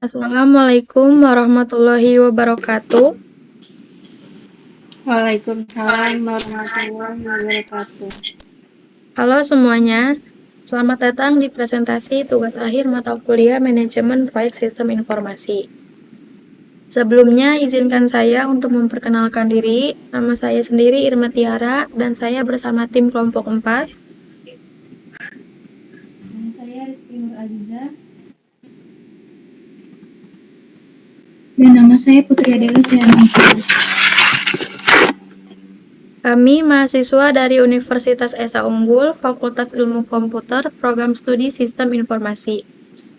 Assalamualaikum warahmatullahi wabarakatuh. Waalaikumsalam warahmatullahi wabarakatuh. Halo semuanya, selamat datang di presentasi tugas akhir mata kuliah Manajemen Proyek Sistem Informasi. Sebelumnya, izinkan saya untuk memperkenalkan diri. Nama saya sendiri Irma Tiara, dan saya bersama tim kelompok 4. Dan saya Rizky Nur Aziza. Dan nama saya Putri Adela Jayani. Kami mahasiswa dari Universitas Esa Unggul, Fakultas Ilmu Komputer, Program Studi Sistem Informasi.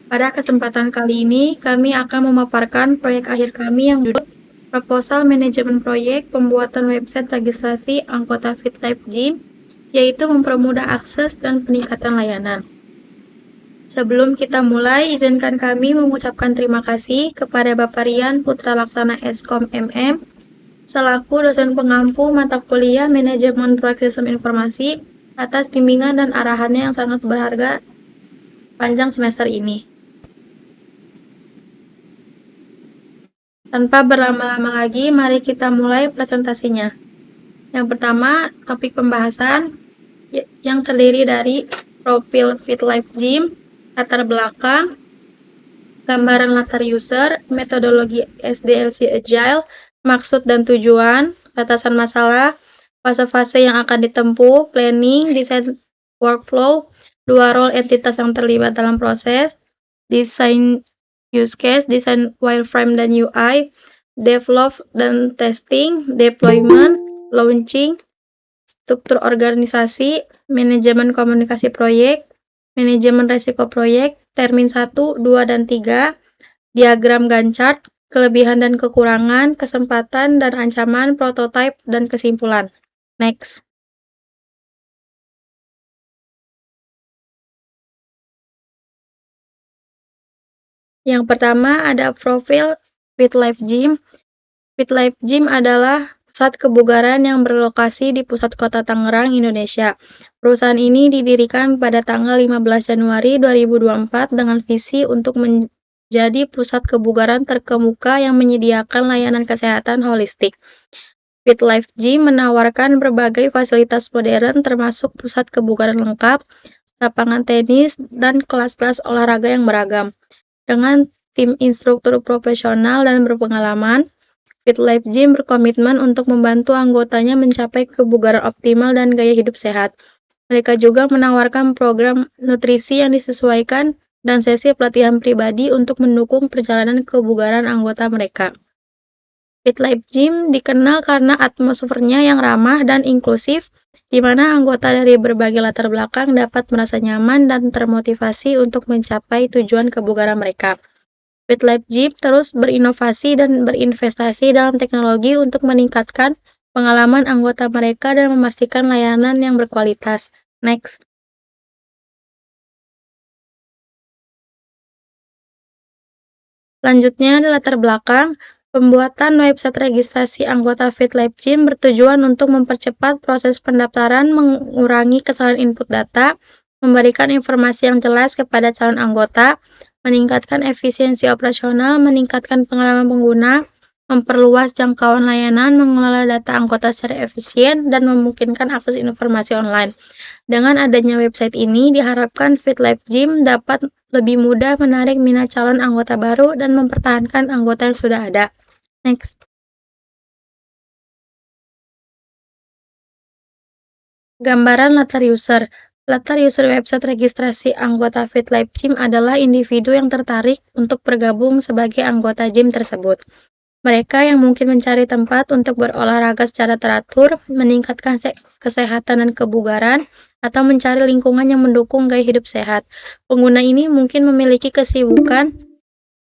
Pada kesempatan kali ini, kami akan memaparkan proyek akhir kami yang judul Proposal Manajemen Proyek Pembuatan Website Registrasi Anggota FitLab Gym, yaitu mempermudah akses dan peningkatan layanan. Sebelum kita mulai, izinkan kami mengucapkan terima kasih kepada Bapak Rian Putra Laksana Eskom MM, selaku dosen pengampu mata kuliah Manajemen Proyek Sistem Informasi, atas bimbingan dan arahannya yang sangat berharga panjang semester ini. Tanpa berlama-lama lagi, mari kita mulai presentasinya. Yang pertama, topik pembahasan yang terdiri dari profil FitLab Gym, latar belakang, gambaran latar user, metodologi SDLC Agile, maksud dan tujuan, batasan masalah, fase-fase yang akan ditempuh, planning, desain workflow, dua role entitas yang terlibat dalam proses, desain use case, desain wireframe dan UI, develop dan testing, deployment, launching, struktur organisasi, manajemen komunikasi proyek, manajemen resiko proyek, termin 1, 2, dan 3, diagram Gantt chart, kelebihan dan kekurangan, kesempatan dan ancaman, prototype, dan kesimpulan. Next. Yang pertama ada profil FitLab Gym. FitLab Gym adalah pusat kebugaran yang berlokasi di pusat kota Tangerang, Indonesia. Perusahaan ini didirikan pada tanggal 15 Januari 2024 dengan visi untuk menjadi pusat kebugaran terkemuka yang menyediakan layanan kesehatan holistik. FitLab Gym menawarkan berbagai fasilitas modern termasuk pusat kebugaran lengkap, lapangan tenis, dan kelas-kelas olahraga yang beragam. Dengan tim instruktur profesional dan berpengalaman, FitLab Gym berkomitmen untuk membantu anggotanya mencapai kebugaran optimal dan gaya hidup sehat. Mereka juga menawarkan program nutrisi yang disesuaikan dan sesi pelatihan pribadi untuk mendukung perjalanan kebugaran anggota mereka. FitLab Gym dikenal karena atmosfernya yang ramah dan inklusif, di mana anggota dari berbagai latar belakang dapat merasa nyaman dan termotivasi untuk mencapai tujuan kebugaran mereka. FitLab Gym terus berinovasi dan berinvestasi dalam teknologi untuk meningkatkan pengalaman anggota mereka dan memastikan layanan yang berkualitas. Next. Selanjutnya ada latar belakang. Pembuatan website registrasi anggota FitLab Gym bertujuan untuk mempercepat proses pendaftaran, mengurangi kesalahan input data, memberikan informasi yang jelas kepada calon anggota, meningkatkan efisiensi operasional, meningkatkan pengalaman pengguna, memperluas jangkauan layanan, mengelola data anggota secara efisien, dan memungkinkan akses informasi online. Dengan adanya website ini, diharapkan FitLab Gym dapat lebih mudah menarik minat calon anggota baru dan mempertahankan anggota yang sudah ada. Next. Gambaran latar user. Latar user website registrasi anggota FitLab Gym adalah individu yang tertarik untuk bergabung sebagai anggota gym tersebut. Mereka yang mungkin mencari tempat untuk berolahraga secara teratur, meningkatkan kesehatan dan kebugaran, atau mencari lingkungan yang mendukung gaya hidup sehat. Pengguna ini mungkin memiliki kesibukan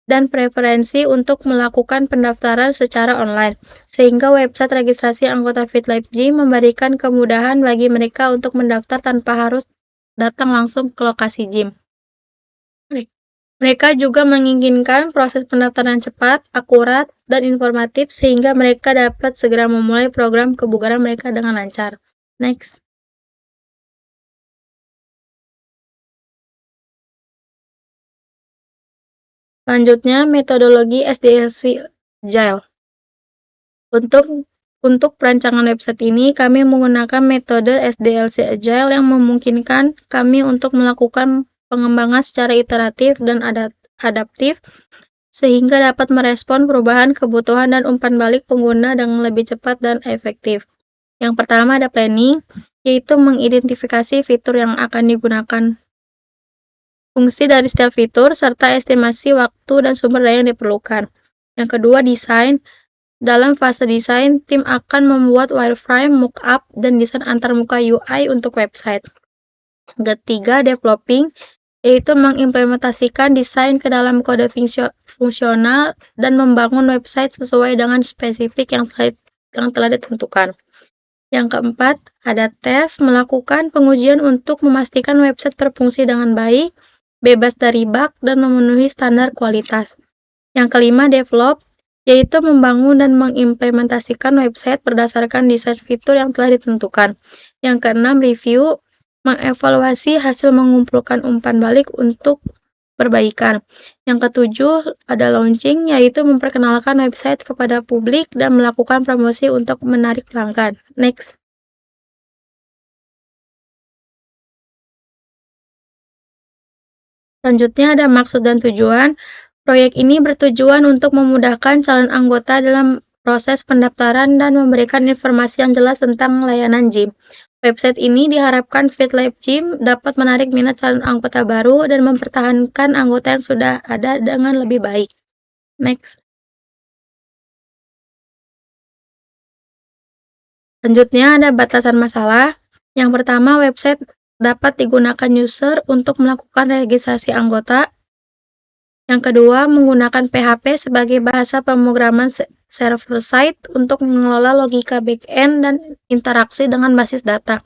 dan preferensi untuk melakukan pendaftaran secara online, sehingga website registrasi anggota FitLab Gym memberikan kemudahan bagi mereka untuk mendaftar tanpa harus datang langsung ke lokasi gym. Mereka juga menginginkan proses pendaftaran cepat, akurat, dan informatif sehingga mereka dapat segera memulai program kebugaran mereka dengan lancar. Next. Selanjutnya, metodologi SDLC Agile. Untuk perancangan website ini, kami menggunakan metode SDLC Agile yang memungkinkan kami untuk melakukan pengembangan secara iteratif dan adaptif sehingga dapat merespon perubahan kebutuhan dan umpan balik pengguna dengan lebih cepat dan efektif. Yang pertama ada planning, yaitu mengidentifikasi fitur yang akan digunakan, fungsi dari setiap fitur, serta estimasi waktu dan sumber daya yang diperlukan. Yang kedua, desain. Dalam fase desain, tim akan membuat wireframe, mockup, dan desain antarmuka UI untuk website. Ketiga, developing, yaitu mengimplementasikan desain ke dalam kode fungsional dan membangun website sesuai dengan spesifik yang telah ditentukan. Yang keempat, ada tes, melakukan pengujian untuk memastikan website berfungsi dengan baik, bebas dari bug, dan memenuhi standar kualitas. Yang kelima, develop, yaitu membangun dan mengimplementasikan website berdasarkan desain fitur yang telah ditentukan. Yang keenam, review, mengevaluasi hasil mengumpulkan umpan balik untuk perbaikan. Yang ketujuh, ada launching, yaitu memperkenalkan website kepada publik dan melakukan promosi untuk menarik pelanggan. Next. Selanjutnya ada maksud dan tujuan. Proyek ini bertujuan untuk memudahkan calon anggota dalam proses pendaftaran dan memberikan informasi yang jelas tentang layanan gym. Website ini diharapkan FitLife Gym dapat menarik minat calon anggota baru dan mempertahankan anggota yang sudah ada dengan lebih baik. Next. Selanjutnya ada batasan masalah. Yang pertama, website dapat digunakan user untuk melakukan registrasi anggota. Yang kedua, menggunakan PHP sebagai bahasa pemrograman server-side untuk mengelola logika back-end dan interaksi dengan basis data.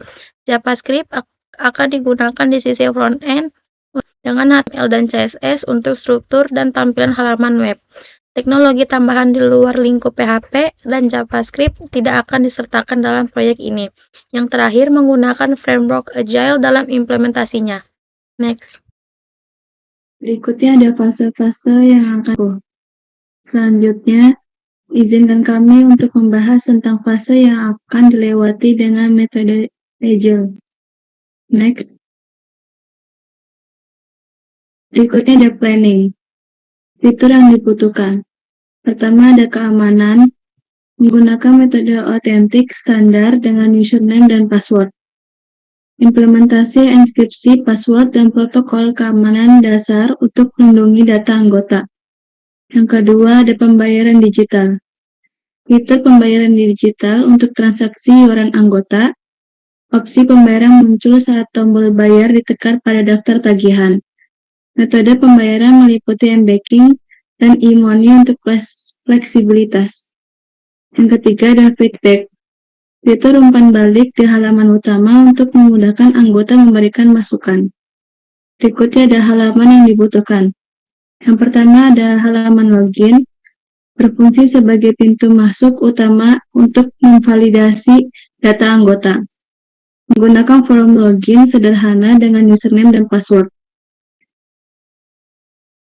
JavaScript akan digunakan di sisi front-end dengan HTML dan CSS untuk struktur dan tampilan halaman web. Teknologi tambahan di luar lingkup PHP dan JavaScript tidak akan disertakan dalam proyek ini. Yang terakhir, menggunakan framework Agile dalam implementasinya. Next. Berikutnya ada fase-fase yang akan Selanjutnya, izinkan kami untuk membahas tentang fase yang akan dilewati dengan metode Agile. Next. Berikutnya ada planning. Fitur yang dibutuhkan. Pertama ada keamanan, menggunakan metode otentik standar dengan username dan password. Implementasi enkripsi password dan protokol keamanan dasar untuk melindungi data anggota. Yang kedua ada pembayaran digital. Fitur pembayaran digital untuk transaksi iuran anggota. Opsi pembayaran muncul saat tombol bayar ditekan pada daftar tagihan. Metode pembayaran meliputi m-banking dan e-money untuk fleksibilitas. Yang ketiga ada feedback. Fitur umpan balik di halaman utama untuk memudahkan anggota memberikan masukan. Berikutnya ada halaman yang dibutuhkan. Yang pertama ada halaman login, berfungsi sebagai pintu masuk utama untuk memvalidasi data anggota. Menggunakan form login sederhana dengan username dan password.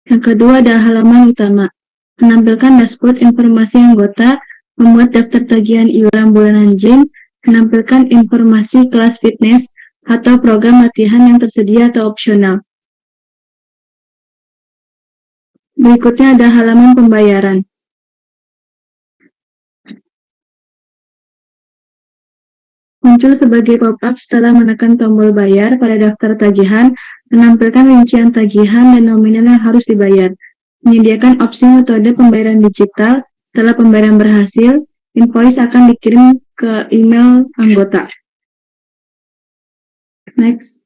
Yang kedua ada halaman utama, menampilkan dashboard informasi anggota, membuat daftar tagihan iuran bulanan gym, menampilkan informasi kelas fitness atau program latihan yang tersedia atau opsional. Berikutnya ada halaman pembayaran. Muncul sebagai pop-up setelah menekan tombol bayar pada daftar tagihan, menampilkan rincian tagihan dan nominal yang harus dibayar. Menyediakan opsi metode pembayaran digital. Setelah pembayaran berhasil, invoice akan dikirim ke email anggota. Next.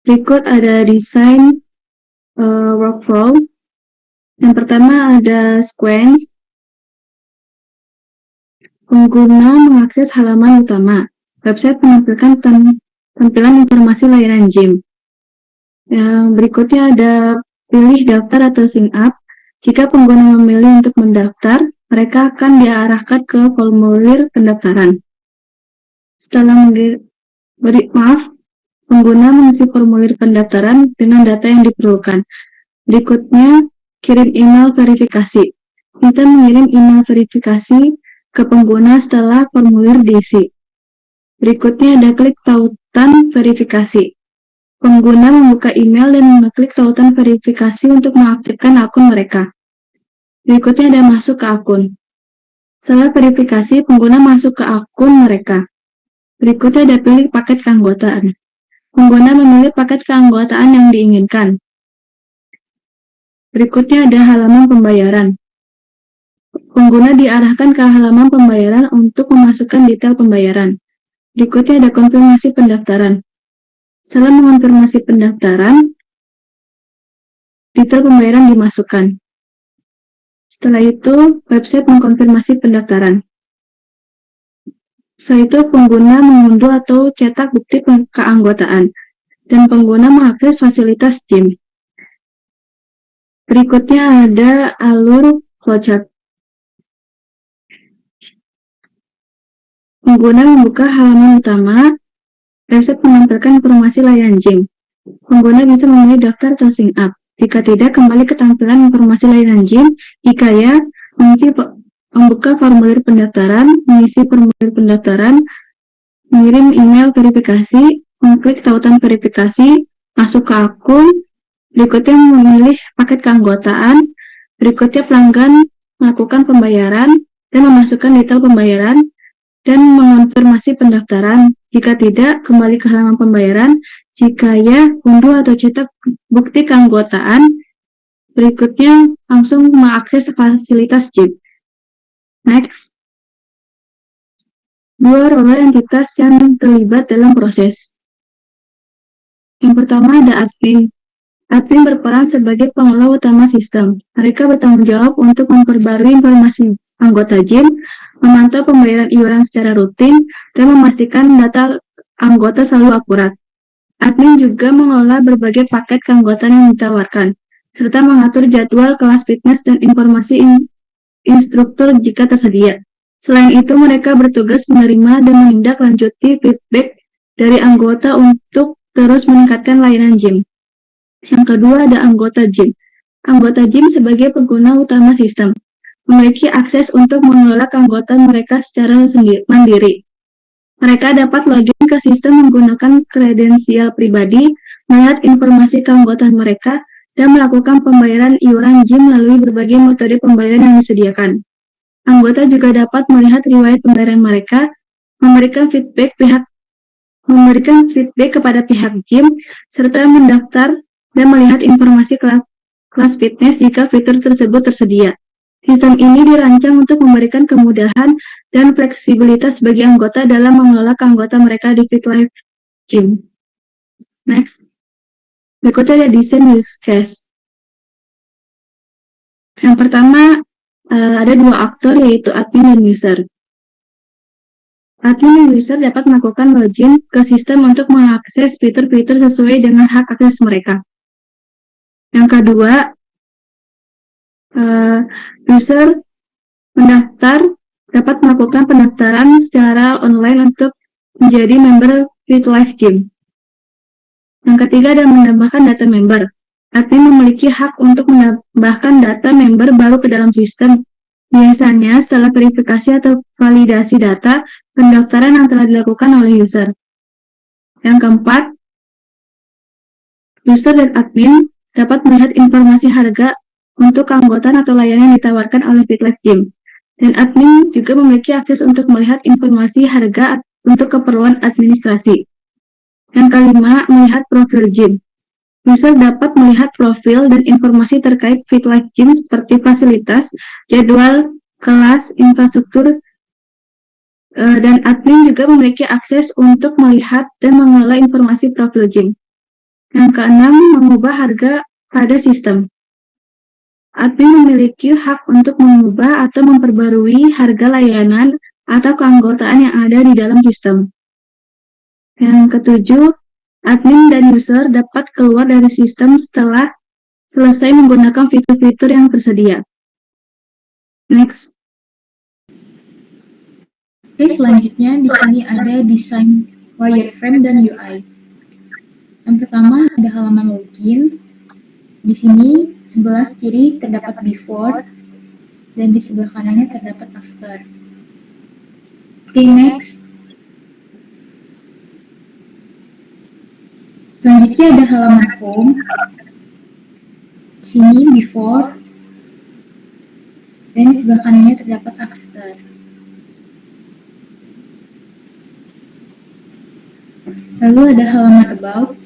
Berikut ada desain workflow. Yang pertama ada sequence. Pengguna mengakses halaman utama. Website menampilkan tampilan informasi layanan gym. Yang berikutnya ada pilih daftar atau sign up. Jika pengguna memilih untuk mendaftar, mereka akan diarahkan ke formulir pendaftaran. Setelah Pengguna mengisi formulir pendaftaran dengan data yang diperlukan. Berikutnya, kirim email verifikasi. Bisa mengirim email verifikasi ke pengguna setelah formulir diisi. Berikutnya ada klik tautan verifikasi. Pengguna membuka email dan mengklik tautan verifikasi untuk mengaktifkan akun mereka. Berikutnya ada masuk ke akun. Setelah verifikasi, pengguna masuk ke akun mereka. Berikutnya ada pilih paket keanggotaan. Pengguna memilih paket keanggotaan yang diinginkan. Berikutnya ada halaman pembayaran. Pengguna diarahkan ke halaman pembayaran untuk memasukkan detail pembayaran. Berikutnya ada konfirmasi pendaftaran. Setelah mengonfirmasi pendaftaran, detail pembayaran dimasukkan. Setelah itu, website mengkonfirmasi pendaftaran. Setelah itu, pengguna mengunduh atau cetak bukti keanggotaan, dan pengguna mengakses fasilitas gym. Berikutnya ada alur flowchart. Pengguna membuka halaman utama, website menampilkan informasi layanan gym. Pengguna bisa memilih daftar atau sign up. Jika tidak, kembali ke tampilan informasi layanan gym. Jika ya, membuka formulir pendaftaran, mengisi formulir pendaftaran, mengirim email verifikasi, mengklik tautan verifikasi, masuk ke akun, berikutnya memilih paket keanggotaan, berikutnya pelanggan melakukan pembayaran dan memasukkan detail pembayaran, dan mengonfirmasi pendaftaran. Jika tidak, kembali ke halaman pembayaran. Jika ya, unduh atau cetak bukti keanggotaan. Berikutnya, langsung mengakses fasilitas gym. Next. 2 roller entitas yang terlibat dalam proses. Yang pertama ada admin. Admin berperan sebagai pengelola utama sistem. Mereka bertanggung jawab untuk memperbarui informasi anggota gym, memantau pembayaran iuran secara rutin, dan memastikan data anggota selalu akurat. Admin juga mengelola berbagai paket keanggotaan yang ditawarkan, serta mengatur jadwal kelas fitness dan informasi instruktur jika tersedia. Selain itu, mereka bertugas menerima dan menindaklanjuti feedback dari anggota untuk terus meningkatkan layanan gym. Yang kedua ada anggota gym. Anggota gym sebagai pengguna utama sistem memiliki akses untuk mengelola keanggotaan mereka secara mandiri. Mereka dapat login ke sistem menggunakan kredensial pribadi, melihat informasi keanggotaan mereka, dan melakukan pembayaran iuran gym melalui berbagai metode pembayaran yang disediakan. Anggota juga dapat melihat riwayat pembayaran mereka, memberikan feedback kepada pihak gym, serta mendaftar dan melihat informasi kelas fitness jika fitur tersebut tersedia. Sistem ini dirancang untuk memberikan kemudahan dan fleksibilitas bagi anggota dalam mengelola keanggotaan mereka di FitLife Gym. Next. Berikutnya ada desain use case. Yang pertama, ada 2 aktor yaitu admin dan user. Admin dan user dapat melakukan login ke sistem untuk mengakses fitur-fitur sesuai dengan hak akses mereka. Yang kedua, user dapat melakukan pendaftaran secara online untuk menjadi member FitLife Gym. Yang ketiga ada menambahkan data member. Admin memiliki hak untuk menambahkan data member baru ke dalam sistem. Biasanya setelah verifikasi atau validasi data pendaftaran yang telah dilakukan oleh user. Yang keempat, user dan admin dapat melihat informasi harga untuk keanggotaan atau layanan yang ditawarkan oleh FitLife Gym. Dan admin juga memiliki akses untuk melihat informasi harga untuk keperluan administrasi. Yang kelima, melihat profil gym. User dapat melihat profil dan informasi terkait FitLife Gym seperti fasilitas, jadwal, kelas, infrastruktur, dan admin juga memiliki akses untuk melihat dan mengelola informasi profil gym. Yang keenam, mengubah harga pada sistem. Admin memiliki hak untuk mengubah atau memperbarui harga layanan atau keanggotaan yang ada di dalam sistem. Yang ketujuh, admin dan user dapat keluar dari sistem setelah selesai menggunakan fitur-fitur yang tersedia. Next. Oke, selanjutnya di sini ada desain wireframe dan UI. Yang pertama ada halaman login. Di sini sebelah kiri terdapat before dan di sebelah kanannya terdapat after. Oke, next. Selanjutnya ada halaman home. Di sini before dan di sebelah kanannya terdapat after. Lalu ada halaman about.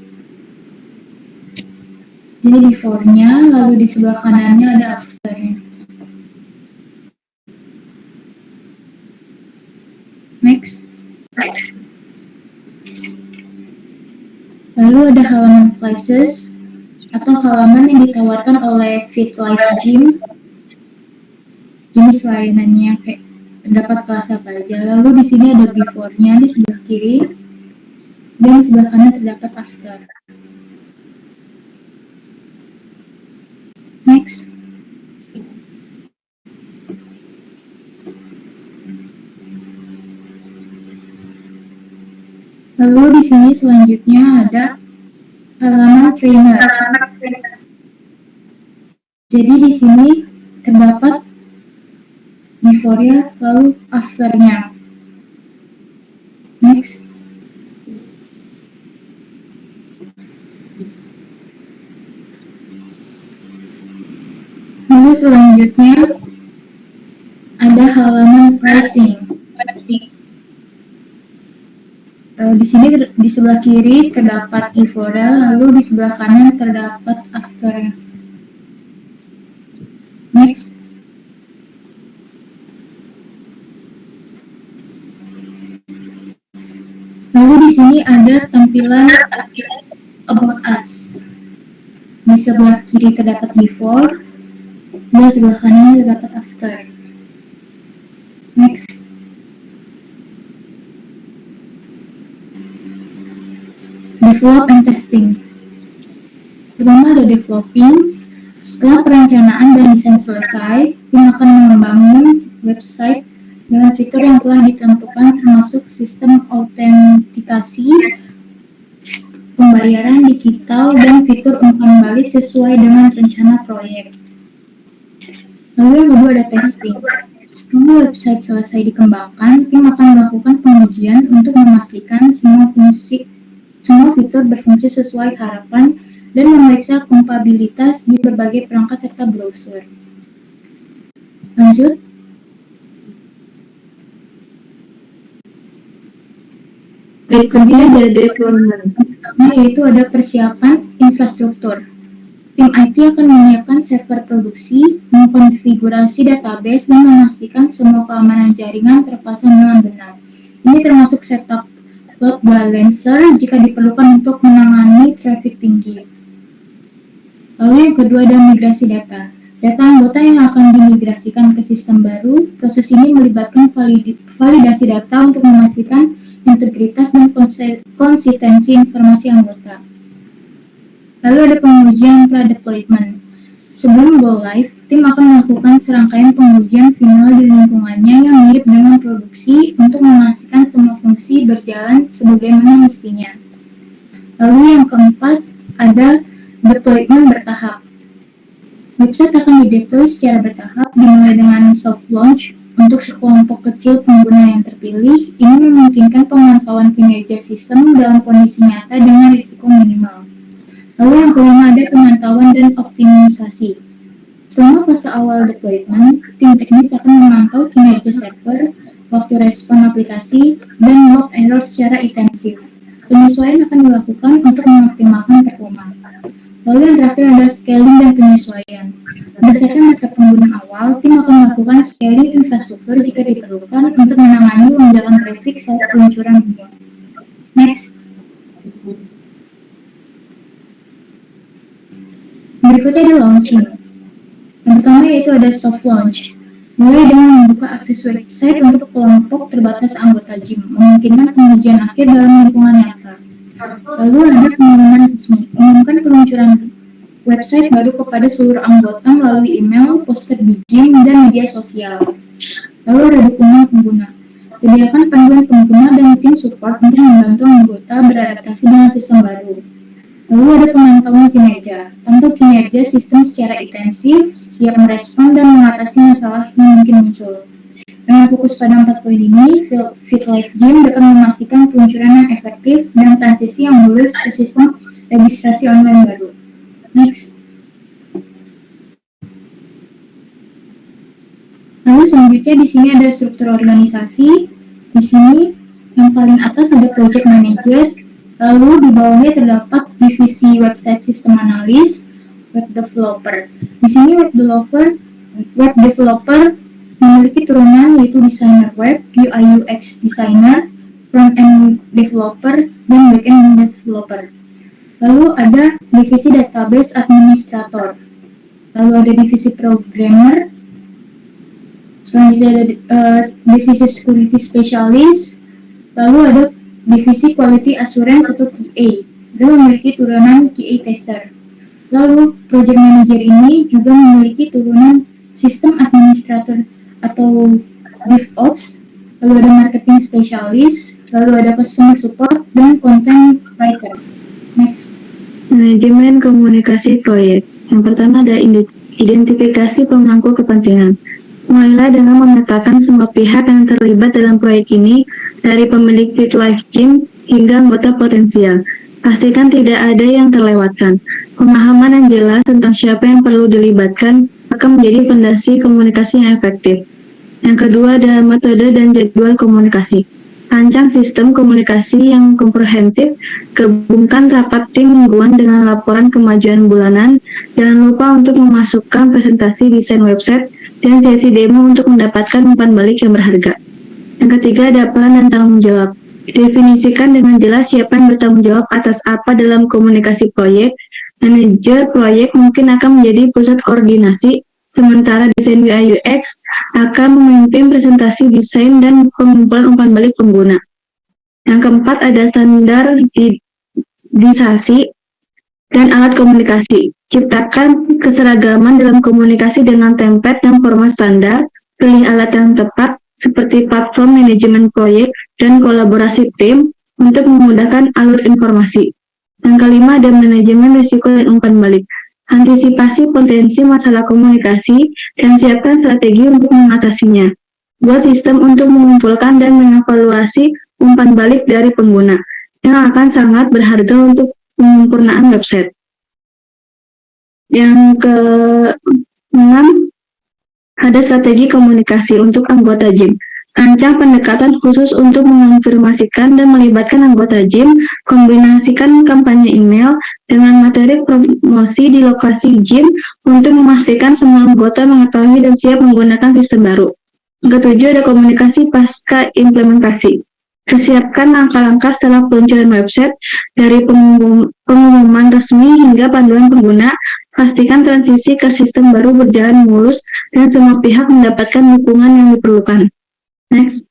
Ini before-nya, lalu di sebelah kanannya ada after-nya. Next. Lalu ada halaman classes atau halaman yang ditawarkan oleh FitLife Gym. Jenis layanannya kayak terdapat kelas apa aja. Lalu di sini ada before-nya di sebelah kiri dan di sebelah kanan terdapat after. Next. Lalu di sini selanjutnya ada halaman trainer. Jadi di sini terdapat before-nya lalu after-nya. Next. Lalu selanjutnya ada halaman pricing. Di sini di sebelah kiri terdapat before, lalu di sebelah kanan terdapat after. Next. Lalu di sini ada tampilan about us. Di sebelah kiri terdapat before, dan sebelah kanan terdapat after. Next. Develop and testing. Pertama ada developing. Setelah perencanaan dan desain selesai, tim akan membangun website dengan fitur yang telah ditentukan termasuk sistem autentikasi, pembayaran digital, dan fitur umpan balik sesuai dengan rencana proyek. Lalu yang kedua ada testing. Setelah website selesai dikembangkan, tim akan melakukan pengujian untuk memastikan semua fitur berfungsi sesuai harapan dan memeriksa kompatibilitas di berbagai perangkat serta browser. Lanjut. Berikutnya ada deployment. Pertama yaitu ada persiapan infrastruktur. Tim IT akan menyiapkan server produksi, mengkonfigurasi database, dan memastikan semua keamanan jaringan terpasang dengan benar. Ini termasuk setup load balancer jika diperlukan untuk menangani traffic tinggi. Lalu yang kedua ada migrasi data. Data anggota yang akan dimigrasikan ke sistem baru, proses ini melibatkan validasi data untuk memastikan integritas dan konsistensi informasi anggota. Lalu ada pengujian pra-deployment. Sebelum go live, tim akan melakukan serangkaian pengujian final di lingkungannya yang mirip dengan produksi untuk memastikan semua fungsi berjalan sebagaimana mestinya. Lalu yang keempat ada deployment bertahap. Website akan dideploy secara bertahap dimulai dengan soft launch untuk sekelompok kecil pengguna yang terpilih. Ini memungkinkan pemantauan kinerja sistem dalam kondisi nyata dengan risiko minimal. Lalu yang kelima ada pemantauan dan optimisasi. Selama fase awal deployment, tim teknis akan memantau kinerja server, waktu respon aplikasi, dan log error secara intensif. Penyesuaian akan dilakukan untuk mengoptimalkan performa. Lalu yang terakhir ada scaling dan penyesuaian. Berdasarkan data pengguna awal, tim akan melakukan scaling infrastruktur jika diperlukan untuk menangani lonjakan traffic saat peluncuran baru. Next. Berikutnya ada launching. Yang pertama yaitu ada soft launch. Mulai dengan membuka akses website untuk kelompok terbatas anggota gym, memungkinkan pengujian akhir dalam lingkungan nyata. Lalu ada pengumuman resmi, mengumumkan peluncuran website baru kepada seluruh anggota melalui email, poster di gym, dan media sosial. Lalu ada dukungan pengguna. Sediakan panduan pengguna dan tim support untuk membantu anggota beradaptasi dengan sistem baru. Lalu ada pemantauan kinerja. Pantau kinerja sistem secara intensif, siap merespon dan mengatasi masalah yang mungkin muncul. Dengan fokus pada 4 poin ini, Fit Life Gym dapat memastikan peluncuran yang efektif dan transisi yang mulus ke sistem registrasi online baru. Next. Lalu selanjutnya di sini ada struktur organisasi. Di sini yang paling atas ada project manager. Lalu di bawahnya terdapat divisi website sistem analis, web developer. Di sini web developer memiliki turunan yaitu designer web, UI UX designer, front end developer, dan back end developer. Lalu ada divisi database administrator. Lalu ada divisi programmer. Selanjutnya ada divisi security specialist. Lalu ada divisi quality assurance atau QA. Dia memiliki turunan QA tester. Lalu project manager ini juga memiliki turunan sistem administrator atau DevOps. Lalu ada marketing specialist. Lalu ada customer support dan content writer. Next. Manajemen komunikasi proyek. Yang pertama ada identifikasi pemangku kepentingan. Mulailah dengan memetakan semua pihak yang terlibat dalam proyek ini, dari pemilik Fit Life Gym hingga anggota potensial. Pastikan tidak ada yang terlewatkan. Pemahaman yang jelas tentang siapa yang perlu dilibatkan akan menjadi fondasi komunikasi yang efektif. Yang kedua ada metode dan jadwal komunikasi. Rancang sistem komunikasi yang komprehensif, gabungkan rapat tim mingguan dengan laporan kemajuan bulanan. Jangan lupa untuk memasukkan presentasi desain website dan sesi demo untuk mendapatkan umpan balik yang berharga. Yang ketiga ada peran dan tanggung jawab. Definisikan dengan jelas siapa yang bertanggung jawab atas apa dalam komunikasi proyek. Manajer proyek mungkin akan menjadi pusat koordinasi, sementara desain UI UX akan memimpin presentasi desain dan pengumpulan umpan balik pengguna. Yang keempat ada standarisasi dan alat komunikasi. Ciptakan keseragaman dalam komunikasi dengan template dan format standar. Pilih alat yang tepat seperti platform manajemen proyek dan kolaborasi tim untuk memudahkan alur informasi. Yang kelima ada manajemen risiko dan umpan balik. Antisipasi potensi masalah komunikasi dan siapkan strategi untuk mengatasinya. Buat sistem untuk mengumpulkan dan mengevaluasi umpan balik dari pengguna yang akan sangat berharga untuk penyempurnaan website. Yang ke-6 ada strategi komunikasi untuk anggota gym. Rancang pendekatan khusus untuk mengonfirmasikan dan melibatkan anggota gym. Kombinasikan kampanye email dengan materi promosi di lokasi gym untuk memastikan semua anggota mengetahui dan siap menggunakan sistem baru. Yang ketujuh ada komunikasi pasca implementasi. Persiapkan langkah-langkah setelah peluncuran website, dari pengumuman resmi hingga panduan pengguna. Pastikan transisi ke sistem baru berjalan mulus dan semua pihak mendapatkan dukungan yang diperlukan. Next.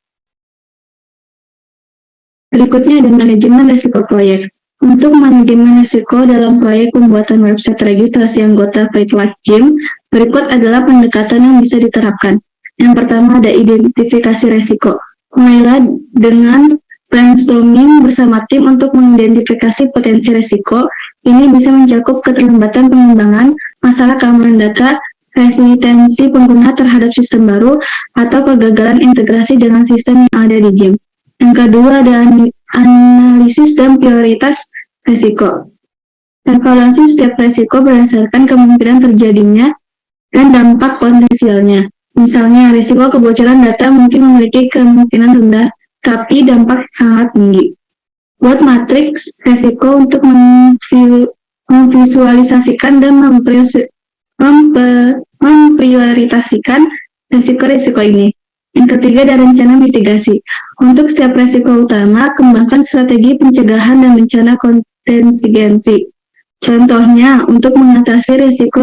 Berikutnya ada manajemen risiko proyek. Untuk manajemen risiko dalam proyek pembuatan website registrasi anggota Fit Life Gym, berikut adalah pendekatan yang bisa diterapkan. Yang pertama ada identifikasi risiko. Mulailah dengan brainstorming bersama tim untuk mengidentifikasi potensi risiko. Ini bisa mencakup keterlambatan pengembangan, masalah keamanan data, resistensi pengguna terhadap sistem baru, atau kegagalan integrasi dengan sistem yang ada di gym. Yang kedua ada analisis dan prioritas risiko. Evaluasi setiap risiko berdasarkan kemungkinan terjadinya dan dampak potensialnya. Misalnya, risiko kebocoran data mungkin memiliki kemungkinan rendah, tapi dampak sangat tinggi. Buat matriks risiko untuk memvisualisasikan dan memprioritasikan risiko-risiko ini. Yang ketiga ada rencana mitigasi. Untuk setiap risiko utama, kembangkan strategi pencegahan dan rencana kontingensi. Contohnya, untuk mengatasi risiko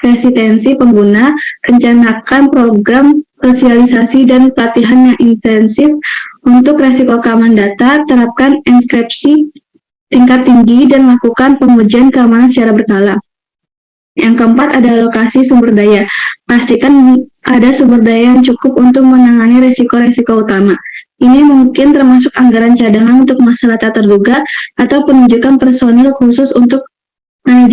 resistensi pengguna, rencanakan program sosialisasi dan pelatihan yang intensif. Untuk risiko keamanan data, terapkan enkripsi tingkat tinggi dan lakukan pengujian keamanan secara berkala. Yang keempat ada alokasi sumber daya. Pastikan ada sumber daya yang cukup untuk menangani risiko-risiko utama. Ini mungkin termasuk anggaran cadangan untuk masalah tak terduga atau penunjukan personil khusus untuk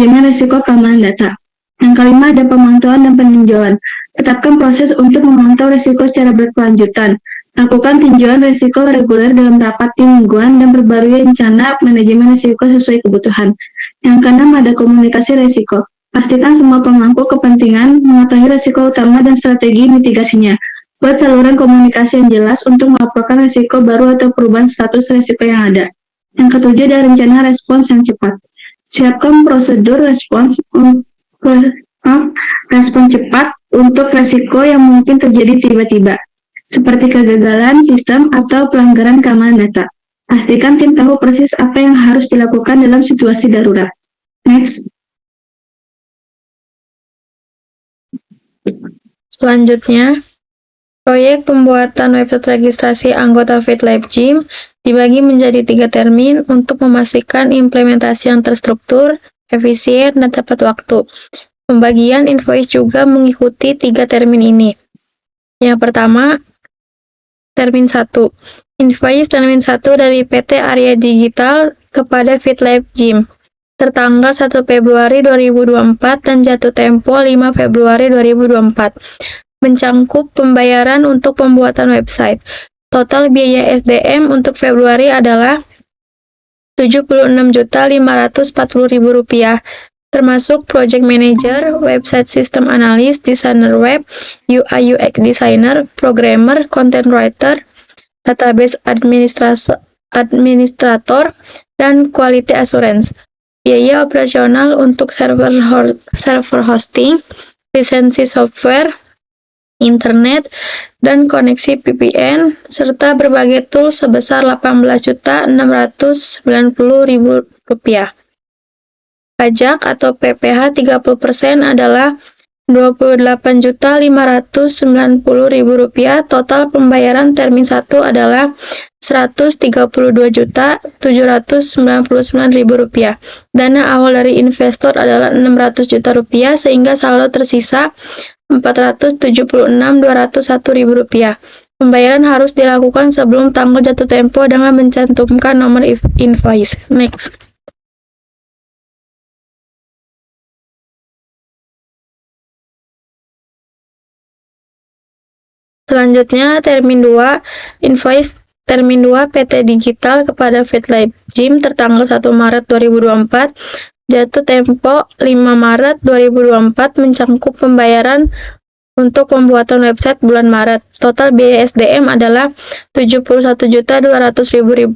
manajemen risiko keamanan data. Yang kelima ada pemantauan dan peninjauan. Tetapkan proses untuk memantau risiko secara berkelanjutan. Lakukan tinjauan risiko reguler dalam rapat tim mingguan dan perbarui rencana manajemen risiko sesuai kebutuhan. Yang keenam ada komunikasi risiko. Pastikan semua pemangku kepentingan mengetahui risiko utama dan strategi mitigasinya. Buat saluran komunikasi yang jelas untuk melaporkan risiko baru atau perubahan status risiko yang ada. Yang ketujuh ada rencana respons yang cepat. Siapkan prosedur respons cepat untuk risiko yang mungkin terjadi tiba-tiba, seperti kegagalan sistem atau pelanggaran keamanan data. Pastikan tim tahu persis apa yang harus dilakukan dalam situasi darurat. Next. Selanjutnya, proyek pembuatan website registrasi anggota FitLife Gym dibagi menjadi 3 termin untuk memastikan implementasi yang terstruktur, efisien, dan tepat waktu. Pembagian invoice juga mengikuti 3 termin ini. Yang pertama, termin 1. Invoice termin 1 dari PT Arya Digital kepada FitLife Gym tertanggal 1 Februari 2024 dan jatuh tempo 5 Februari 2024. Mencangkup pembayaran untuk pembuatan website. Total biaya SDM untuk Februari adalah Rp76.540.000, termasuk Project Manager, Website System Analyst, Designer Web, UI UX Designer, Programmer, Content Writer, Database Administrator, dan Quality Assurance. Biaya operasional untuk server hosting, lisensi software, internet, dan koneksi VPN, serta berbagai tools sebesar Rp18.690.000. Pajak atau PPh 30% adalah Rp28.590.000. Total pembayaran termin 1 adalah Rp132.799.000. Dana awal dari investor adalah Rp600 juta, sehingga saldo tersisa Rp476.201.000. Pembayaran harus dilakukan sebelum tanggal jatuh tempo dengan mencantumkan nomor invoice. Next. Selanjutnya, termin 2, invoice termin 2 PT Digital kepada FitLife Gym tertanggal 1 Maret 2024, jatuh tempo 5 Maret 2024, mencangkup pembayaran untuk pembuatan website bulan Maret. Total biaya SDM adalah Rp71.200.000,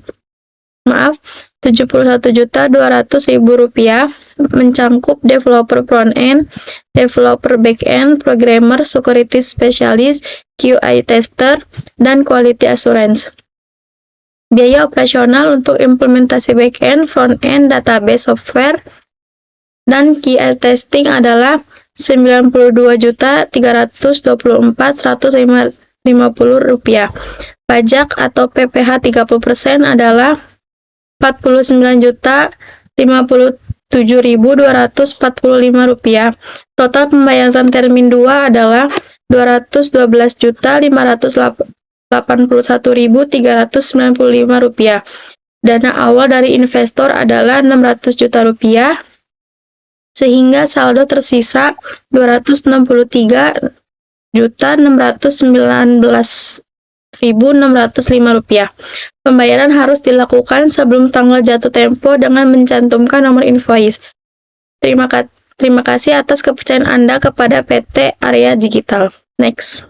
mencangkup developer front-end, developer back-end, programmer, security specialist, QA tester, dan quality assurance. Biaya operasional untuk implementasi back-end, front-end, database software, dan QA testing adalah Rp99.324.150. Pajak atau PPh 30% adalah Rp49.057.245. Total pembayaran termin 2 adalah Rp212.581.395. Dana awal dari investor adalah Rp600 juta, sehingga saldo tersisa Rp263.619.605. Pembayaran harus dilakukan sebelum tanggal jatuh tempo dengan mencantumkan nomor invoice. Terima kasih atas kepercayaan Anda kepada PT Arya Digital. Next.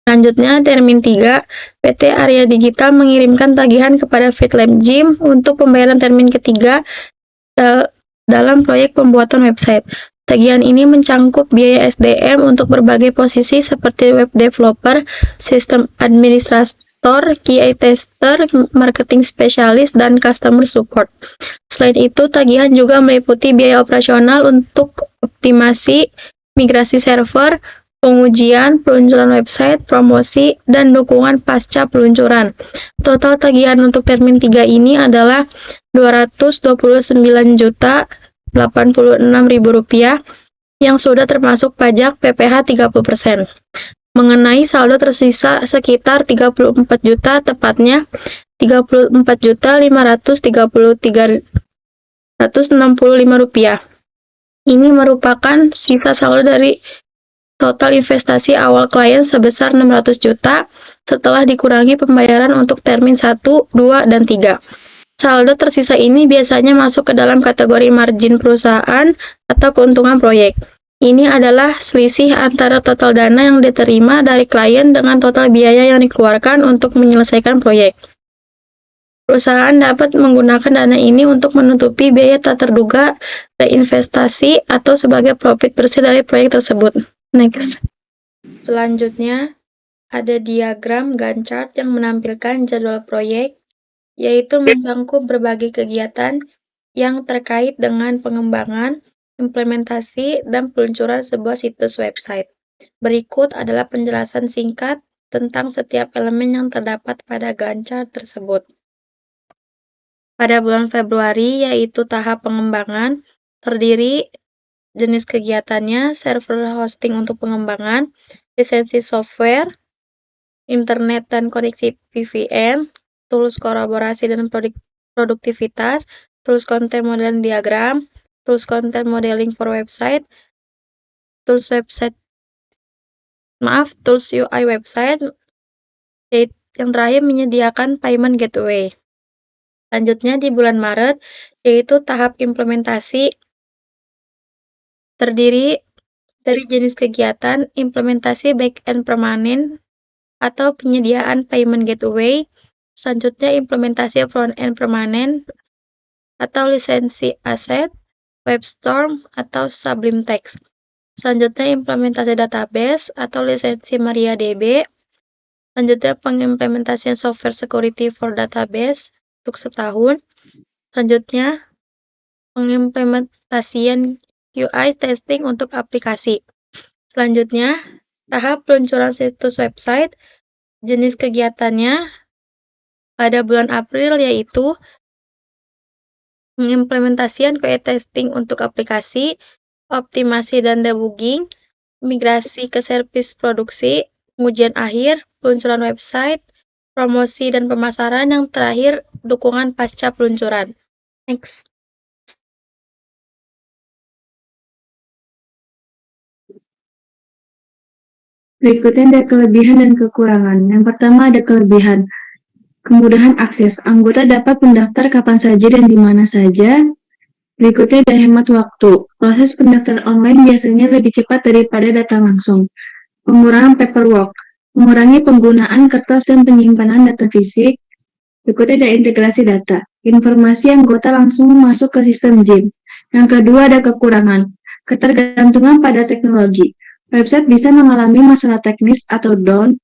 Selanjutnya, termin 3, PT Arya Digital mengirimkan tagihan kepada FitLife Gym untuk pembayaran termin ketiga dalam proyek pembuatan website. Tagihan ini mencangkup biaya SDM untuk berbagai posisi seperti web developer, sistem administrator, QA tester, marketing specialist, dan customer support. Selain itu, tagihan juga meliputi biaya operasional untuk optimasi, migrasi server, pengujian, peluncuran website, promosi, dan dukungan pasca peluncuran. Total tagihan untuk termin 3 ini adalah Rp229.086.000 yang sudah termasuk pajak PPh 30%. mengenai saldo tersisa sekitar 34 juta, tepatnya 34.533.365 rupiah. Ini merupakan sisa saldo dari total investasi awal klien sebesar 600 juta setelah dikurangi pembayaran untuk termin 1, 2, dan 3. Saldo tersisa ini biasanya masuk ke dalam kategori margin perusahaan atau keuntungan proyek. Ini adalah selisih antara total dana yang diterima dari klien dengan total biaya yang dikeluarkan untuk menyelesaikan proyek. Perusahaan dapat menggunakan dana ini untuk menutupi biaya tak terduga, reinvestasi, atau sebagai profit bersih dari proyek tersebut. Next. Selanjutnya, ada diagram Gantt chart yang menampilkan jadwal proyek, yaitu mensangkup berbagai kegiatan yang terkait dengan pengembangan, implementasi, dan peluncuran sebuah situs website. Berikut adalah penjelasan singkat tentang setiap elemen yang terdapat pada Gantt chart tersebut. Pada bulan Februari, yaitu tahap pengembangan, terdiri jenis kegiatannya, server hosting untuk pengembangan, lisensi software, internet dan koneksi VPN, tools kolaborasi dan produktivitas, tools content modeling diagram, tools content modeling for website, tools UI website, yang terakhir menyediakan payment gateway. Selanjutnya di bulan Maret, yaitu tahap implementasi, terdiri dari jenis kegiatan, implementasi back-end permanen atau penyediaan payment gateway, selanjutnya implementasi front-end permanen atau lisensi aset, WebStorm atau Sublime Text. Selanjutnya implementasi database atau lisensi MariaDB. Selanjutnya pengimplementasian software security for database untuk setahun. Selanjutnya pengimplementasian UI testing untuk aplikasi. Selanjutnya tahap peluncuran situs website. Jenis kegiatannya pada bulan April yaitu pengimplementasian QA testing untuk aplikasi, optimasi dan debugging, migrasi ke servis produksi, pengujian akhir, peluncuran website, promosi dan pemasaran, yang terakhir dukungan pasca peluncuran. Next. Berikutnya ada kelebihan dan kekurangan. Yang pertama ada kelebihan. Kemudahan akses. Anggota dapat mendaftar kapan saja dan di mana saja. Berikutnya ada hemat waktu. Proses pendaftaran online biasanya lebih cepat daripada datang langsung. Pengurangan paperwork. Mengurangi penggunaan kertas dan penyimpanan data fisik. Berikutnya ada integrasi data. Informasi anggota langsung masuk ke sistem JIM. Yang kedua ada kekurangan. Ketergantungan pada teknologi. Website bisa mengalami masalah teknis atau down.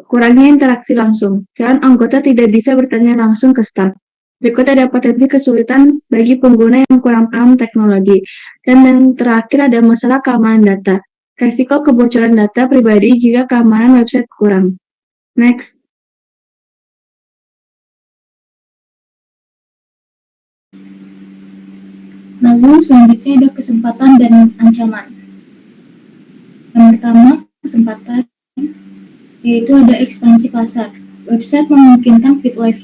Kurangnya interaksi langsung. Calon anggota tidak bisa bertanya langsung ke staf. Berikut ada potensi kesulitan bagi pengguna yang kurang paham teknologi. Dan yang terakhir ada masalah keamanan data. Risiko kebocoran data pribadi jika keamanan website kurang. Next. Lalu selanjutnya ada kesempatan dan ancaman. Yang pertama, kesempatan, yaitu ada ekspansi pasar. Website memungkinkan FitLife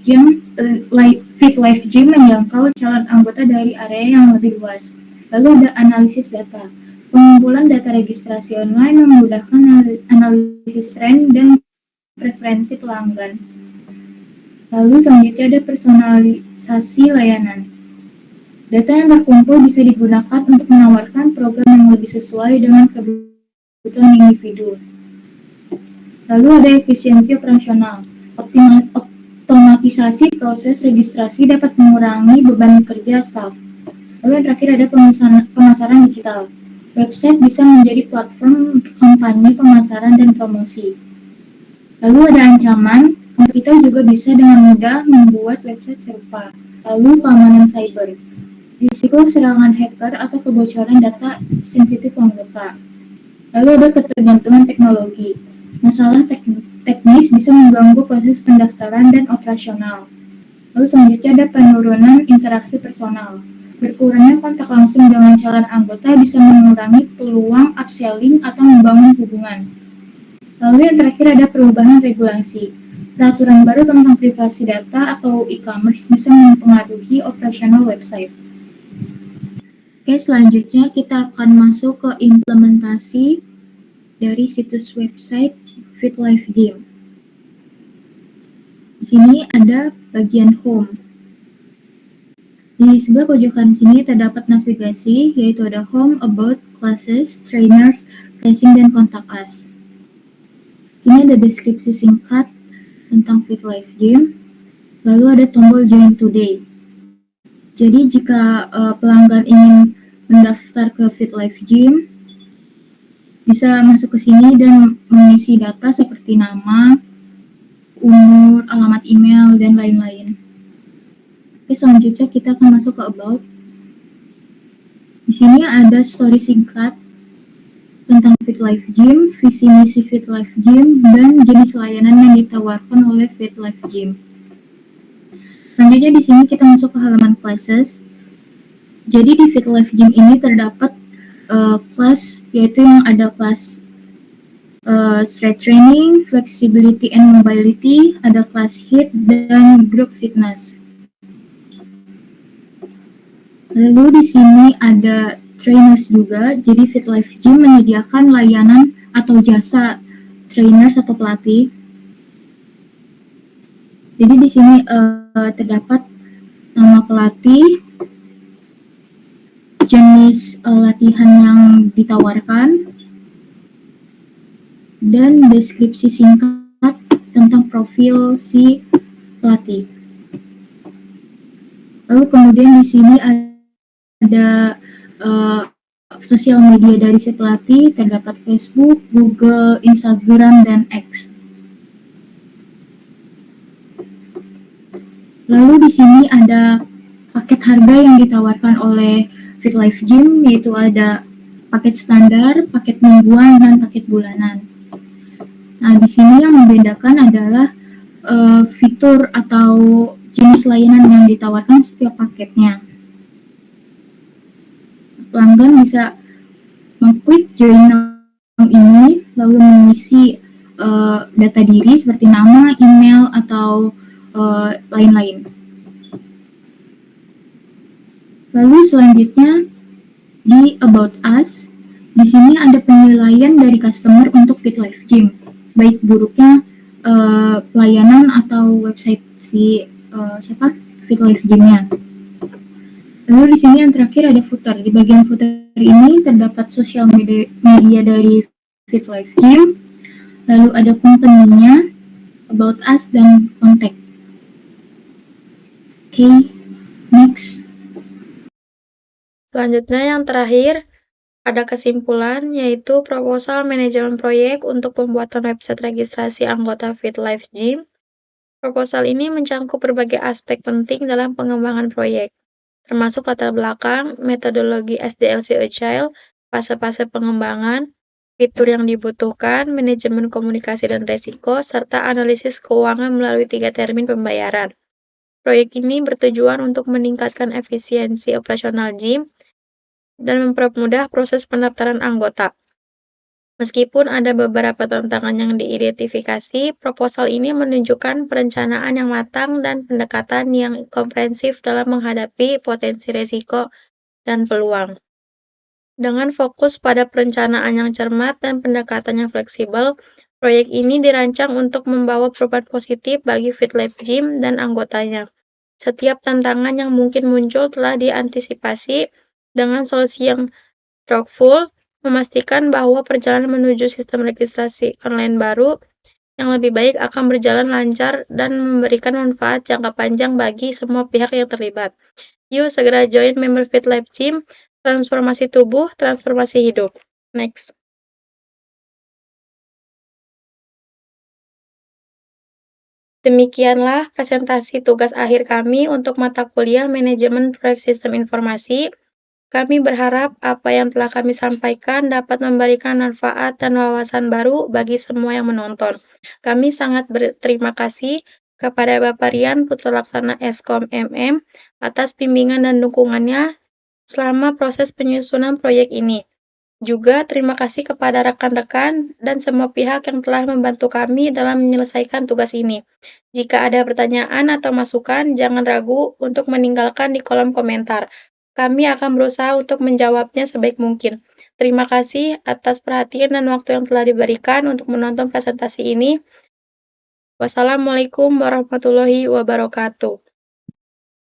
Gym menjangkau calon anggota dari area yang lebih luas. Lalu ada analisis data. Pengumpulan data registrasi online memudahkan analisis tren dan preferensi pelanggan. Lalu selanjutnya ada personalisasi layanan. Data yang terkumpul bisa digunakan untuk menawarkan program yang lebih sesuai dengan kebutuhan individu. Lalu ada efisiensi operasional. Otomatisasi proses registrasi dapat mengurangi beban kerja staf. Lalu yang terakhir ada pemasaran digital. Website bisa menjadi platform kampanye, pemasaran, dan promosi. Lalu ada ancaman. Kompetitor juga bisa dengan mudah membuat website serupa. Lalu keamanan cyber. Risiko serangan hacker atau kebocoran data sensitif anggota. Lalu ada ketergantungan teknologi. Masalah teknis bisa mengganggu proses pendaftaran dan operasional. Lalu selanjutnya ada penurunan interaksi personal. Berkurangnya kontak langsung dengan calon anggota bisa mengurangi peluang upselling atau membangun hubungan. Lalu yang terakhir ada perubahan regulasi. Peraturan baru tentang privasi data atau e-commerce bisa mempengaruhi operasional website. Oke, selanjutnya kita akan masuk ke implementasi dari situs website FitLife Gym. Di sini ada bagian home. Di sebelah pojokan sini terdapat navigasi, yaitu ada home, about, classes, trainers, pricing, dan contact us. Sini ada deskripsi singkat tentang FitLife Gym, lalu ada tombol join today. Jadi jika pelanggan ingin mendaftar ke FitLife Gym, bisa masuk ke sini dan mengisi data seperti nama, umur, alamat email, dan lain-lain. Oke, selanjutnya kita akan masuk ke about. Di sini ada story singkat tentang FitLife Gym, visi misi FitLife Gym, dan jenis layanan yang ditawarkan oleh FitLife Gym. Selanjutnya di sini kita masuk ke halaman classes. Jadi di FitLife Gym ini terdapat kelas, yaitu yang ada kelas strength training, flexibility and mobility, ada kelas HIIT, dan group fitness. Lalu di sini ada trainers juga. Jadi FitLife Gym menyediakan layanan atau jasa trainers atau pelatih. Jadi di sini terdapat nama pelatih, jenis latihan yang ditawarkan, dan deskripsi singkat tentang profil si pelatih. Lalu kemudian di sini ada sosial media dari si pelatih, terdapat Facebook, Google, Instagram, dan X. Lalu di sini ada paket harga yang ditawarkan oleh FitLife Gym, yaitu ada paket standar, paket mingguan, dan paket bulanan. Nah, di sini yang membedakan adalah fitur atau jenis layanan yang ditawarkan setiap paketnya. Pelanggan bisa mengklik join now ini, lalu mengisi data diri seperti nama, email, atau lain-lain. Lalu selanjutnya di About Us, di sini ada penilaian dari customer untuk FitLife Gym, baik buruknya pelayanan atau website si FitLife Gym-nya. Lalu di sini yang terakhir ada footer. Di bagian footer ini terdapat sosial media dari FitLife Gym, lalu ada company-nya, About Us, dan contact. Oke, next. Selanjutnya yang terakhir, ada kesimpulan, yaitu proposal manajemen proyek untuk pembuatan website registrasi anggota FitLife Gym. Proposal ini mencangkup berbagai aspek penting dalam pengembangan proyek, termasuk latar belakang, metodologi SDLC Agile, fase-fase pengembangan, fitur yang dibutuhkan, manajemen komunikasi dan resiko, serta analisis keuangan melalui 3 termin pembayaran. Proyek ini bertujuan untuk meningkatkan efisiensi operasional gym dan mempermudah proses pendaftaran anggota. Meskipun ada beberapa tantangan yang diidentifikasi, proposal ini menunjukkan perencanaan yang matang dan pendekatan yang komprehensif dalam menghadapi potensi risiko dan peluang. Dengan fokus pada perencanaan yang cermat dan pendekatan yang fleksibel, proyek ini dirancang untuk membawa perubahan positif bagi FitLife Gym dan anggotanya. Setiap tantangan yang mungkin muncul telah diantisipasi dengan solusi yang thoughtful, memastikan bahwa perjalanan menuju sistem registrasi online baru yang lebih baik akan berjalan lancar dan memberikan manfaat jangka panjang bagi semua pihak yang terlibat. Yuk segera join member FitLife Gym, transformasi tubuh, transformasi hidup. Next. Demikianlah presentasi tugas akhir kami untuk mata kuliah Manajemen Proyek Sistem Informasi. Kami berharap apa yang telah kami sampaikan dapat memberikan manfaat dan wawasan baru bagi semua yang menonton. Kami sangat berterima kasih kepada Bapak Rian Putra Laksana Eskom MM atas bimbingan dan dukungannya selama proses penyusunan proyek ini. Juga terima kasih kepada rekan-rekan dan semua pihak yang telah membantu kami dalam menyelesaikan tugas ini. Jika ada pertanyaan atau masukan, jangan ragu untuk meninggalkan di kolom komentar. Kami akan berusaha untuk menjawabnya sebaik mungkin. Terima kasih atas perhatian dan waktu yang telah diberikan untuk menonton presentasi ini. Wassalamualaikum warahmatullahi wabarakatuh.